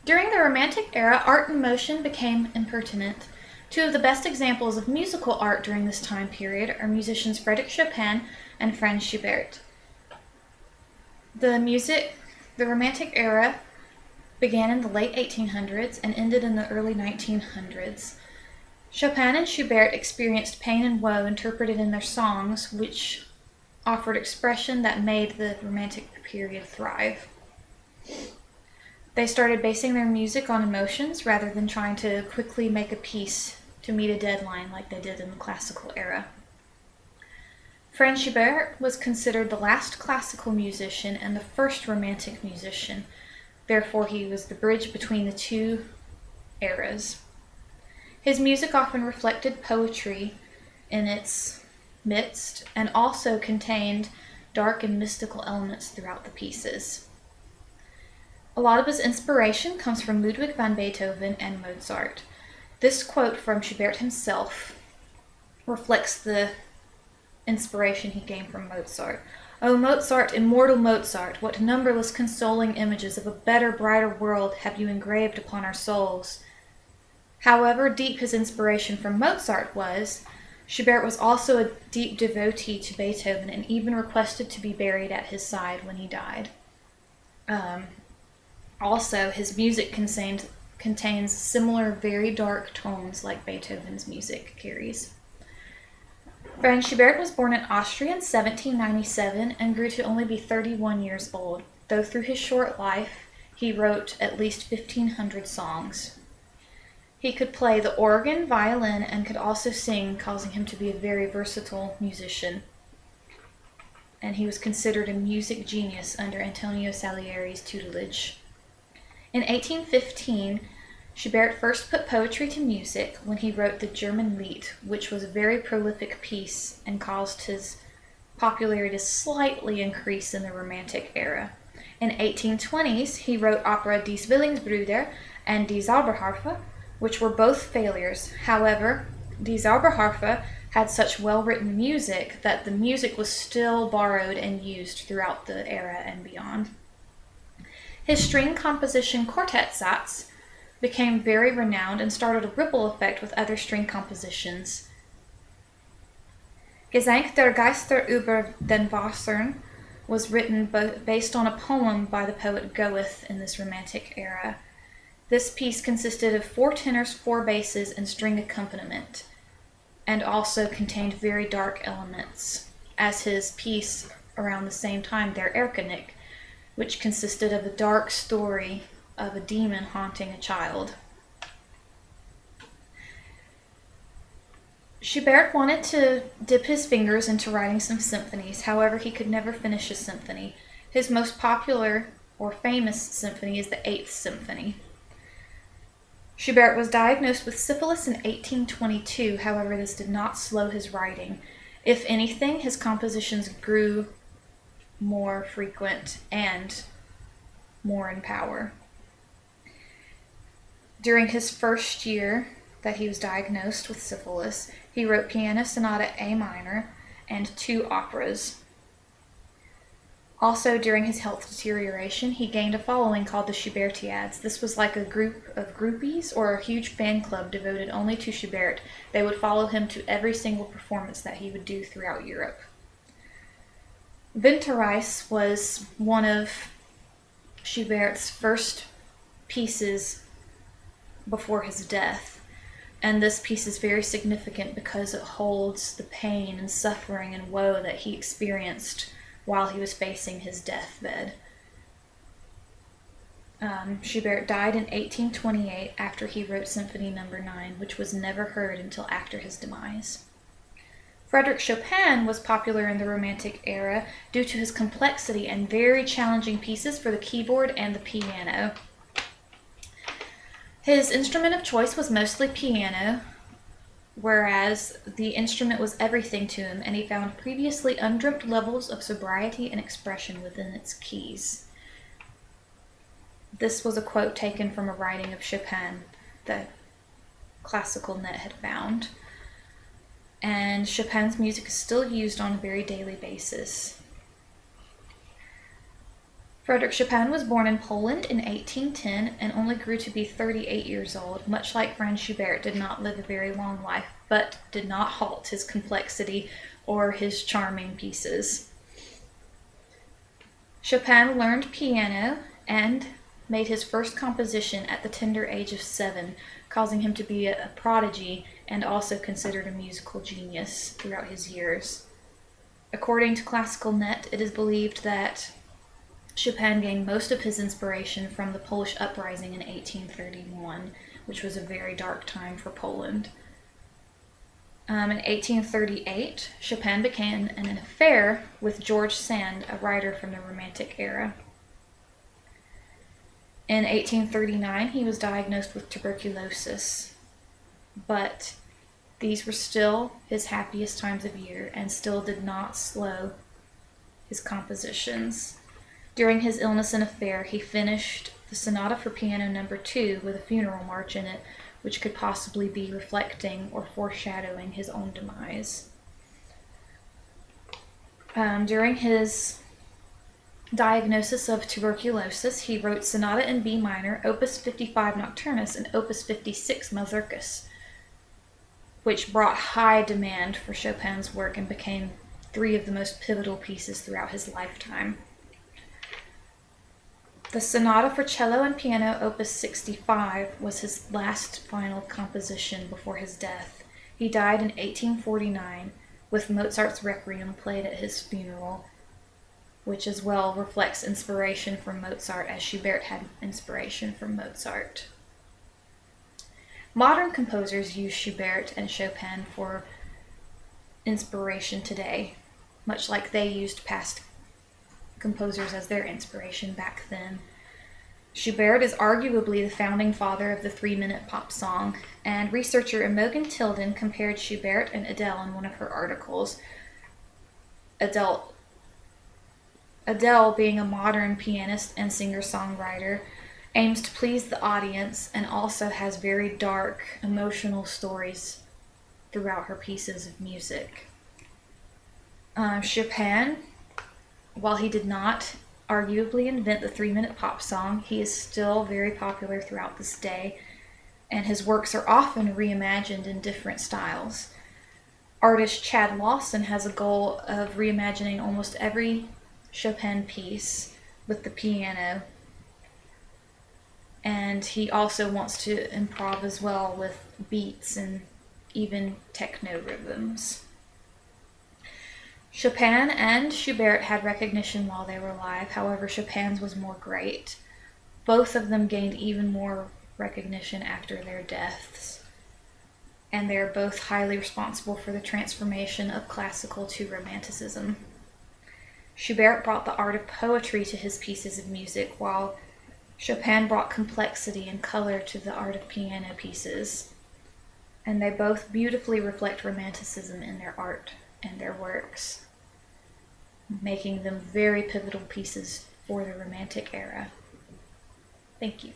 During the Romantic era, art in motion became impertinent. Two of the best examples of musical art during this time period are musicians Frédéric Chopin and Franz Schubert. The Romantic era began in the late 1800s and ended in the early 1900s. Chopin and Schubert experienced pain and woe interpreted in their songs, which offered expression that made the Romantic period thrive. They started basing their music on emotions rather than trying to quickly make a piece to meet a deadline like they did in the classical era. Franz Schubert was considered the last classical musician and the first Romantic musician. Therefore, he was the bridge between the two eras. His music often reflected poetry in its midst and also contained dark and mystical elements throughout the pieces. A lot of his inspiration comes from Ludwig van Beethoven and Mozart. This quote from Schubert himself reflects the inspiration he gained from Mozart. "O Mozart, immortal Mozart, what numberless consoling images of a better, brighter world have you engraved upon our souls." However deep his inspiration from Mozart was, Schubert was also a deep devotee to Beethoven and even requested to be buried at his side when he died. Also, his music contains similar, very dark tones like Beethoven's music carries. Franz Schubert was born in Austria in 1797 and grew to only be 31 years old, though through his short life he wrote at least 1,500 songs. He could play the organ, violin, and could also sing, causing him to be a very versatile musician. And he was considered a music genius under Antonio Salieri's tutelage. In 1815, Schubert first put poetry to music when he wrote the German Lied, which was a very prolific piece and caused his popularity to slightly increase in the Romantic era. In 1820s, he wrote opera Die Zwillingsbrüder and Die Zauberharfe, which were both failures. However, Die Zauberharfe had such well-written music that the music was still borrowed and used throughout the era and beyond. His string composition Quartet Satz became very renowned and started a ripple effect with other string compositions. Gesang der Geister über den Wassern was written based on a poem by the poet Goethe in this Romantic era. This piece consisted of 4 tenors, 4 basses, and string accompaniment, and also contained very dark elements, as his piece around the same time, Der Erlkönig, which consisted of a dark story of a demon haunting a child. Schubert wanted to dip his fingers into writing some symphonies, however he could never finish a symphony. His most popular or famous symphony is the 8th Symphony. Schubert was diagnosed with syphilis in 1822, however this did not slow his writing. If anything, his compositions grew more frequent and more in power. During his first year that he was diagnosed with syphilis, he wrote Piano Sonata A minor and 2 operas. Also, during his health deterioration, he gained a following called the Schubertiads. This was like a group of groupies or a huge fan club devoted only to Schubert. They would follow him to every single performance that he would do throughout Europe. Winterreise was one of Schubert's first pieces before his death, and this piece is very significant because it holds the pain and suffering and woe that he experienced while he was facing his deathbed. Schubert died in 1828 after he wrote Symphony No. 9, which was never heard until after his demise. Frédéric Chopin was popular in the Romantic era due to his complexity and very challenging pieces for the keyboard and the piano. His instrument of choice was mostly piano, whereas the instrument was everything to him, and he found previously undreamt levels of sobriety and expression within its keys. This was a quote taken from a writing of Chopin that Classical Net had found. And Chopin's music is still used on a very daily basis. Frederick Chopin was born in Poland in 1810 and only grew to be 38 years old. Much like Franz Schubert, did not live a very long life, but did not halt his complexity or his charming pieces. Chopin learned piano and made his first composition at the tender age of 7, causing him to be a prodigy and also considered a musical genius throughout his years. According to Classical Net, it is believed that Chopin gained most of his inspiration from the Polish uprising in 1831, which was a very dark time for Poland. In 1838, Chopin began an affair with George Sand, a writer from the Romantic era. In 1839, he was diagnosed with tuberculosis, but these were still his happiest times of year and still did not slow his compositions. During his illness and affair, he finished the Sonata for Piano No. 2 with a funeral march in it, which could possibly be reflecting or foreshadowing his own demise. During his diagnosis of tuberculosis, he wrote Sonata in B minor, Opus 55 Nocturnus, and Opus 56 Mazurkas, which brought high demand for Chopin's work and became 3 of the most pivotal pieces throughout his lifetime. The Sonata for Cello and Piano, Opus 65, was his last final composition before his death. He died in 1849, with Mozart's Requiem played at his funeral, which as well reflects inspiration from Mozart, as Schubert had inspiration from Mozart. Modern composers use Schubert and Chopin for inspiration today, much like they used past composers as their inspiration back then. Schubert is arguably the founding father of the 3-minute pop song, and researcher Imogen Tilden compared Schubert and Adele in one of her articles. Adele, being a modern pianist and singer-songwriter, aims to please the audience and also has very dark, emotional stories throughout her pieces of music. Chopin, while he did not arguably invent the 3-minute pop song, he is still very popular throughout this day, and his works are often reimagined in different styles. Artist Chad Lawson has a goal of reimagining almost every Chopin piece with the piano, and he also wants to improv as well with beats and even techno rhythms. Chopin and Schubert had recognition while they were alive, however Chopin's was more great. Both of them gained even more recognition after their deaths, and they are both highly responsible for the transformation of classical to Romanticism. Schubert brought the art of poetry to his pieces of music, while Chopin brought complexity and color to the art of piano pieces, and they both beautifully reflect Romanticism in their art and their works, making them very pivotal pieces for the Romantic era. Thank you.